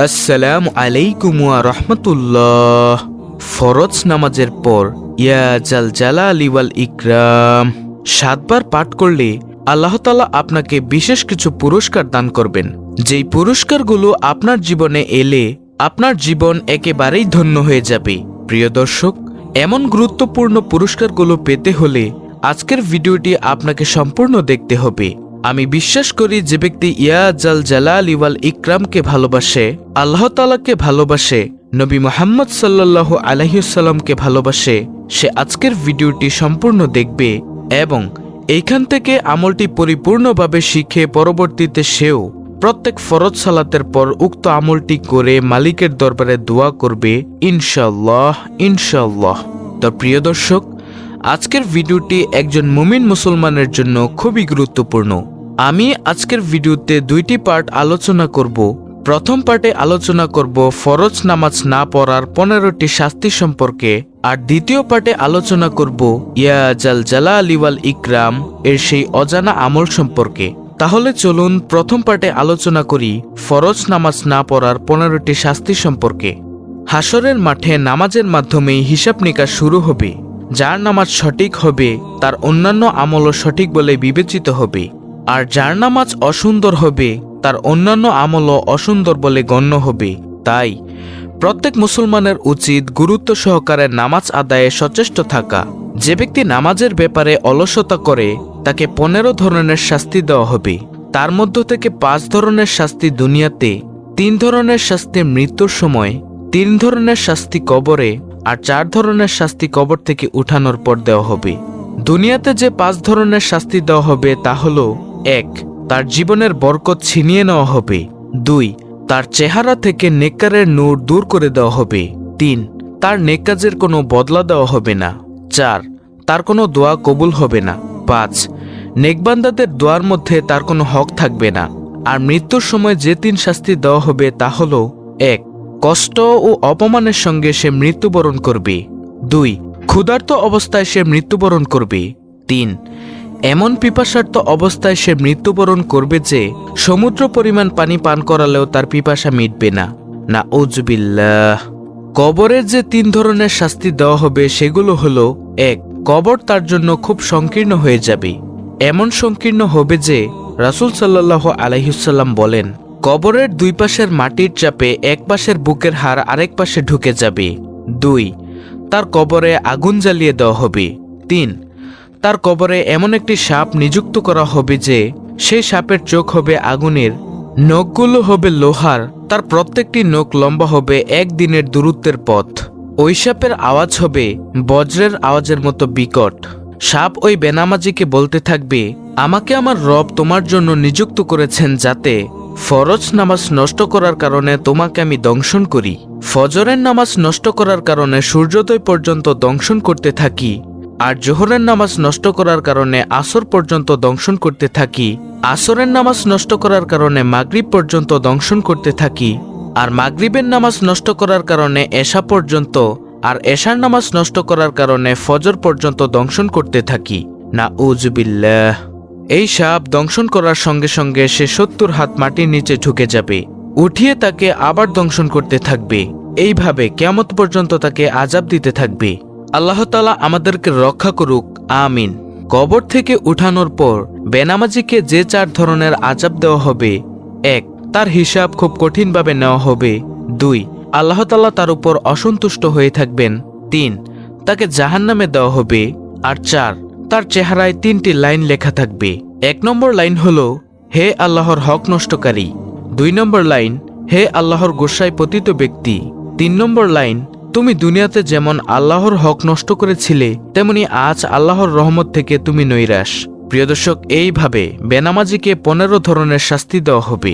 আসসালামু আলাইকুম ওয়া রাহমাতুল্লাহ। ফরজ নামাজের পর ইয়া জাল জালালি ওয়াল ইকরাম 7 বার পাঠ করলে আল্লাহ তাআলা আপনাকে বিশেষ কিছু পুরস্কার দান করবেন। যেই পুরস্কারগুলো আপনার জীবনে এলে আপনার জীবন একেবারেই ধন্য হয়ে যাবে। প্রিয় দর্শক, এমন গুরুত্বপূর্ণ পুরস্কারগুলো পেতে হলে আজকের ভিডিওটি আপনাকে সম্পূর্ণ দেখতে হবে। আমি বিশ্বাস করি যে ব্যক্তি ইয়া জাল জালালি ওয়াল ইকরামকে ভালোবাসে, আল্লাহ তাআলাকে ভালোবাসে, নবী মুহাম্মদ সাল্লাল্লাহু আলাইহি ওয়াসাল্লামকে ভালোবাসে, সে আজকের ভিডিওটি সম্পূর্ণ দেখবে এবং এইখান থেকে আমলটি পরিপূর্ণভাবে শিখে পরবর্তীতে সেও প্রত্যেক ফরজ সালাতের পর উক্ত আমলটি করে মালিকের দরবারে দোয়া করবে ইনশাআল্লাহ ইনশাআল্লাহ। তো প্রিয় দর্শক, আজকের ভিডিওটি একজন মুমিন মুসলমানের জন্য খুবই গুরুত্বপূর্ণ। আমি আজকের ভিডিওতে 2টি পার্ট আলোচনা করব। প্রথম পার্টে আলোচনা করব ফরজ নামাজ না পড়ার 15টি শাস্তি সম্পর্কে, আর দ্বিতীয় পার্টে আলোচনা করব ইয়া জাল জালালি ওয়াল ইকরাম এর সেই অজানা আমল সম্পর্কে। তাহলে চলুন প্রথম পার্টে আলোচনা করি ফরজ নামাজ না পড়ার 15টি শাস্তি সম্পর্কে। হাসরের মাঠে নামাজের মাধ্যমেই হিসাব নিকাশ শুরু হবে। যার নামাজ সঠিক হবে তার অন্যান্য আমলও সঠিক বলে বিবেচিত হবে, আর যার নামাজ অসুন্দর হবে তার অন্যান্য আমলও অসুন্দর বলে গণ্য হবে। তাই প্রত্যেক মুসলমানের উচিত গুরুত্ব সহকারে নামাজ আদায়ে সচেষ্ট থাকা। যে ব্যক্তি নামাজের ব্যাপারে অলসতা করে তাকে 15 ধরনের শাস্তি দেওয়া হবে। তার মধ্য থেকে 5 ধরনের শাস্তি দুনিয়াতে, 3 ধরনের শাস্তি মৃত্যুর সময়, 3 ধরনের শাস্তি কবরে, আর 4 ধরনের শাস্তি কবর থেকে উঠানোর পর দেওয়া হবে। দুনিয়াতে যে 5 ধরনের শাস্তি দেওয়া হবে তা হলো: 1. তার জীবনের বরকত ছিনিয়ে নেওয়া হবে। 2. তার চেহারা থেকে নেককারের নূর দূর করে দেওয়া হবে। 3. তার নেককাজের কোনো বদলা দেওয়া হবে না। 4. তার কোনো দোয়া কবুল হবে না। 5. নেকবান্দাদের দোয়ার মধ্যে তার কোনো হক থাকবে না। আর মৃত্যুর সময় যে 3 শাস্তি দেওয়া হবে তা হলো: 1. কষ্ট ও অপমানের সঙ্গে সে মৃত্যুবরণ করবে। 2. ক্ষুধার্ত অবস্থায় সে মৃত্যুবরণ করবে। 3. এমন পিপাসার্ত অবস্থায় সে মৃত্যুবরণ করবে যে সমুদ্র পরিমাণ পানি পান করালেও তার পিপাসা মিটবে না। নাউজুবিল্লাহ। কবরের যে 3 ধরনের শাস্তি দেওয়া হবে সেগুলো হলো: 1. কবর তার জন্য খুব সংকীর্ণ হয়ে যাবে। এমন সংকীর্ণ হবে যে রাসূল সাল্লাল্লাহু আলাইহি ওয়াসাল্লাম বলেন, কবরের 2 পাশের মাটির চাপে এক পাশের বুকের হাড় আরেক পাশে ঢুকে যাবে। 2. তার কবরে আগুন জ্বালিয়ে দেওয়া হবে। 3. তার কবরে এমন একটি সাপ নিযুক্ত করা হবে যে সেই সাপের চোখ হবে আগুনের, নখগুলো হবে লোহার, তার প্রত্যেকটি নখ লম্বা হবে 1 দিনের দূরত্বের পথ। ওই সাপের আওয়াজ হবে বজ্রের আওয়াজের মতো বিকট। সাপ ওই বেনামাজিকে বলতে থাকবে, আমাকে আমার রব তোমার জন্য নিযুক্ত করেছেন যাতে ফরজ নামাজ নষ্ট করার কারণে তোমাকে আমি দংশন করি। ফজরের নামাজ নষ্ট করার কারণে সূর্যোদয় পর্যন্ত দংশন করতে থাকি, আর জোহরের নামাজ নষ্ট করার কারণে আসর পর্যন্ত দংশন করতে থাকি। আসরের নামাজ নষ্ট করার কারণে মাগরিব পর্যন্ত দংশন করতে থাকি, আর মাগরিবের নামাজ নষ্ট করার কারণে এশা পর্যন্ত, আর এশার নামাজ নষ্ট করার কারণে ফজর পর্যন্ত দংশন করতে থাকি। নাউজুবিল্লাহ। এই সাপ দংশন করার সঙ্গে সঙ্গে সে 70 হাত মাটির নিচে ঢুকে যাবে, উঠিয়ে তাকে আবার দংশন করতে থাকবে। এইভাবে কিয়ামত পর্যন্ত তাকে আযাব দিতে থাকবে। আল্লাহ তাআলা আমাদেরকে রক্ষা করুক, আমিন। কবর থেকে উঠানোর পর বেনামাজিকে যে 4 ধরনের আযাব দেওয়া হবে: 1. তার হিসাব খুব কঠিনভাবে নেওয়া হবে। 2. আল্লাহ তাআলা তার উপর অসন্তুষ্ট হয়ে থাকবেন। 3. তাকে জাহান্নামে দেওয়া হবে। আর 4. তার চেহারায় 3টি লাইন লেখা থাকবে। 1 নম্বর লাইন হলো, হে আল্লাহর হক নষ্টকারী। 2 নম্বর লাইন, হে আল্লাহর গোসায় পতিত ব্যক্তি। 3 নম্বর লাইন, তুমি দুনিয়াতে যেমন আল্লাহর হক নষ্ট করেছিলে তেমনি আজ আল্লাহর রহমত থেকে তুমি নৈরাশ। প্রিয় দর্শক, এইভাবে বেনামাজিকে 15 ধরনের শাস্তি দেওয়া হবে।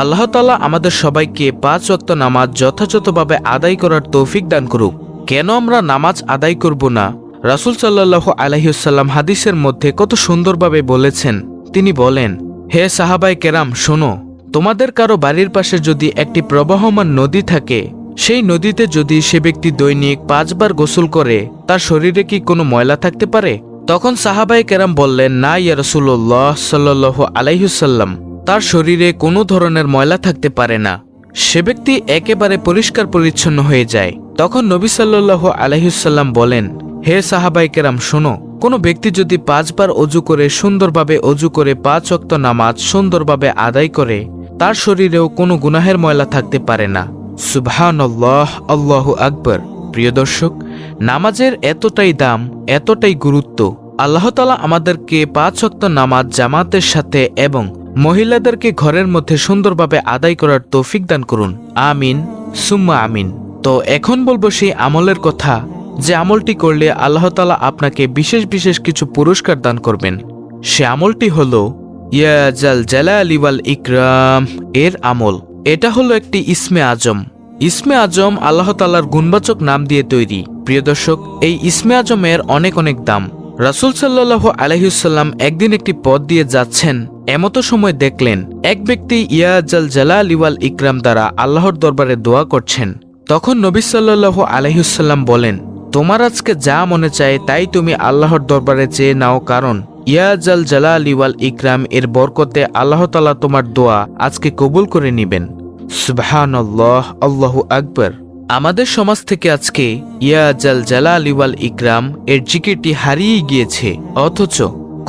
আল্লাহ তাআলা আমাদের সবাইকে 5 ওয়াক্ত নামাজ যথাযথভাবে আদায় করার তৌফিক দান করুক। কেন আমরা নামাজ আদায় করব না? রাসূল সাল্লাল্লাহু আলাইহি ওয়াসাল্লাম হাদিসের মধ্যে কত সুন্দরভাবে বলেছেন। তিনি বলেন, হে সাহাবায়ে কেরাম, শোনো, তোমাদের কারো বাড়ির পাশে যদি একটি প্রবাহমান নদী থাকে, সেই নদীতে যদি সে ব্যক্তি দৈনিক 5 বার গোসল করে তার শরীরে কি কোনো ময়লা থাকতে পারে? তখন সাহাবায়ে কেরাম বললেন, না ইয়া রাসূলুল্লাহ সাল্লাল্লাহু আলাইহি ওয়াসাল্লাম, তার শরীরে কোনো ধরনের ময়লা থাকতে পারে না। সে ব্যক্তি একেবারে পরিষ্কার পরিচ্ছন্ন হয়ে যায়। তখন নবী সাল্লাল্লাহু আলাইহি ওয়াসাল্লাম বলেন, হে সাহাবায়ে কেরাম শোনো, কোনো ব্যক্তি যদি 5 বার অজু করে সুন্দরভাবে অজু করে 5 ওয়াক্ত নামাজ সুন্দরভাবে আদায় করে, তার শরীরেও কোনো গুনাহের ময়লা থাকতে পারে না। সুবহানাল্লাহ, আল্লাহু আকবার। প্রিয় দর্শক, নামাজের এতটাই দাম, এতটাই গুরুত্ব। আল্লাহ তাআলা আমাদেরকে 5 ওয়াক্ত নামাজ জামাতের সাথে এবং মহিলাদেরকে ঘরের মধ্যে সুন্দরভাবে আদায় করার তৌফিক দান করুন। আমিন সুম্মা আমিন। তো এখন বলবো সেই আমলের কথা, যে আমলটি করলে আল্লাহ তাআলা আপনাকে বিশেষ বিশেষ কিছু পুরস্কার দান করবেন। সে আমলটি হলো ইয়া জাল জালালি ওয়াল ইকরাম এর আমল। এটা হলো একটি ইসমে আজম। ইসমে আজম আল্লাহ তাআলার গুণবাচক নাম দিয়ে তৈরি। প্রিয় দর্শক, এই ইসমে আজমের অনেক অনেক দাম। রাসূল সাল্লাল্লাহু আলাইহি ওয়াসাল্লাম একদিন একটি পথ দিয়ে যাচ্ছেন, এমতো সময় দেখলেন এক ব্যক্তি ইয়া জাল জালালি ওয়াল ইকরাম দ্বারা আল্লাহর দরবারে দোয়া করছেন। তখন নবী সাল্লাল্লাহু আলাইহি ওয়াসাল্লাম বলেন, তোমার আজকে যা মনে চায় তাই তুমি আল্লাহর দরবারে চেয়ে নাও, কারণ ইয়া জাল জালালি ওয়াল ইকরাম এর বরকতে আল্লাহ তাআলা তোমার দোয়া আজকে কবুল করে নেবেন। সুবহানাল্লাহ, আল্লাহু আকবার। আমাদের সমাজ থেকে আজকে ইয়া জাল জালালি ওয়াল ইকরাম এর জিকিরটি হারিয়ে গিয়েছে, অথচ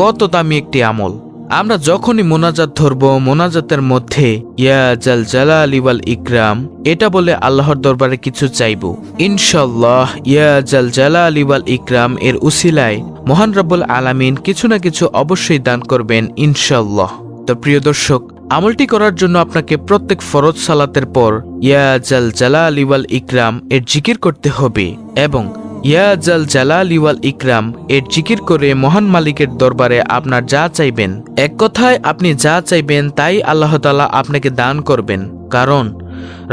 কত দামি একটি আমল। আমরা যখনই মোনাজাত ধরব, মোনাজাতের মধ্যে ইয়া জাল জালালি ওয়াল ইকরাম এটা বলে আল্লাহর দরবারে কিছু চাইব, ইনশাআল্লাহ ইয়া জাল জালালি ওয়াল ইকরাম এর উসিলায় মহান রব্বুল আলামিন কিছু না কিছু অবশ্যই দান করবেন ইনশাআল্লাহ। তো প্রিয় দর্শক, আমলটি করার জন্য আপনাকে প্রত্যেক ফরজ সালাতের পর ইয়া জাল জালালি ওয়াল ইকরাম এর জিকির করতে হবে এবং ইয়া জাল জালালি ওয়াল ইকরাম এর জিকির করে মহান মালিকের দরবারে আপনার যা চাইবেন, এক কথায় আপনি যা চাইবেন তাই আল্লাহ তাআলা আপনাকে দান করবেন। কারণ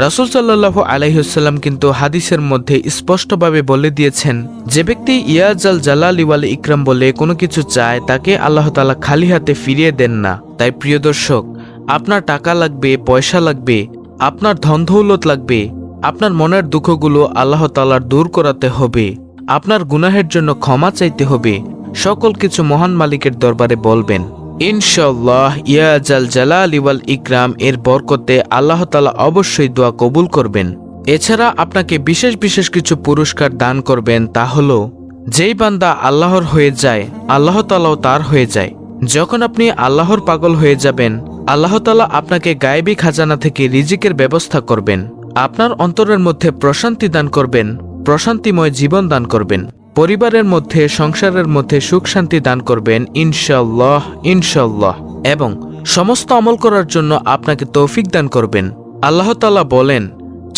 রাসূল সাল্লাল্লাহু আলাইহি ওয়াসাল্লাম কিন্তু হাদিসের মধ্যে স্পষ্টভাবে বলে দিয়েছেন, যে ব্যক্তি ইয়া জাল জালালি ওয়াল ইকরাম বলে কোনো কিছু চায় তাকে আল্লাহ তাআলা খালি হাতে ফিরিয়ে দেন না। তাই প্রিয় দর্শক, আপনার টাকা লাগবে, পয়সা লাগবে, আপনার ধন দৌলত লাগবে, আপনার মনের দুঃখগুলো আল্লাহ তাআলার দূর করাতে হবে, আপনার গুনাহের জন্য ক্ষমা চাইতে হবে, সকল কিছু মহান মালিকের দরবারে বলবেন। ইনশাআল্লাহ ইয়া জাল জালালি ওয়াল ইকরাম এর বরকতে আল্লাহ তাআলা অবশ্যই দোয়া কবুল করবেন। এছাড়া আপনাকে বিশেষ বিশেষ কিছু পুরস্কার দান করবেন। তা হলো, যেই বান্দা আল্লাহর হয়ে যায় আল্লাহ তাআলাও তার হয়ে যায়। যখন আপনি আল্লাহর পাগল হয়ে যাবেন, আল্লাহ তাআলা আপনাকে গায়েবী খাজানা থেকে রিজিকের ব্যবস্থা করবেন, আপনার অন্তরের মধ্যে প্রশান্তি দান করবেন, প্রশান্তিময় জীবন দান করবেন, পরিবারের মধ্যে সংসারের মধ্যে সুখ শান্তি দান করবেন ইনশাআল্লাহ ইনশাআল্লাহ, এবং সমস্ত আমল করার জন্য আপনাকে তৌফিক দান করবেন। আল্লাহ তাআলা বলেন,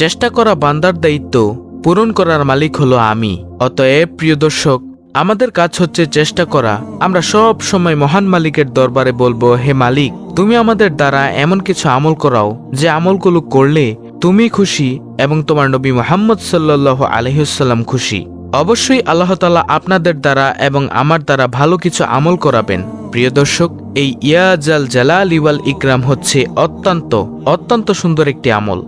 চেষ্টা করা বান্দার দায়িত্ব, পূরণ করার মালিক হলো আমি। অতএব প্রিয় দর্শক, আমাদের কাজ হচ্ছে চেষ্টা করা। আমরা সব সময় মহান মালিকের দরবারে বলবো, হে মালিক, তুমি আমাদের দ্বারা এমন কিছু আমল করাও যে আমলগুলো করলে তুমি খুশি এবং তোমার নবী মুহাম্মদ সাল্লাল্লাহু আলাইহি ওয়াসাল্লাম খুশি। অবশ্যই আল্লাহ তাআলা আপনাদের দ্বারা এবং আমার দ্বারা ভালো কিছু আমল করাবেন। প্রিয় দর্শক, এই ইয়া জাল জালালি ওয়াল ইকরাম হচ্ছে অত্যন্ত সুন্দর একটি আমল।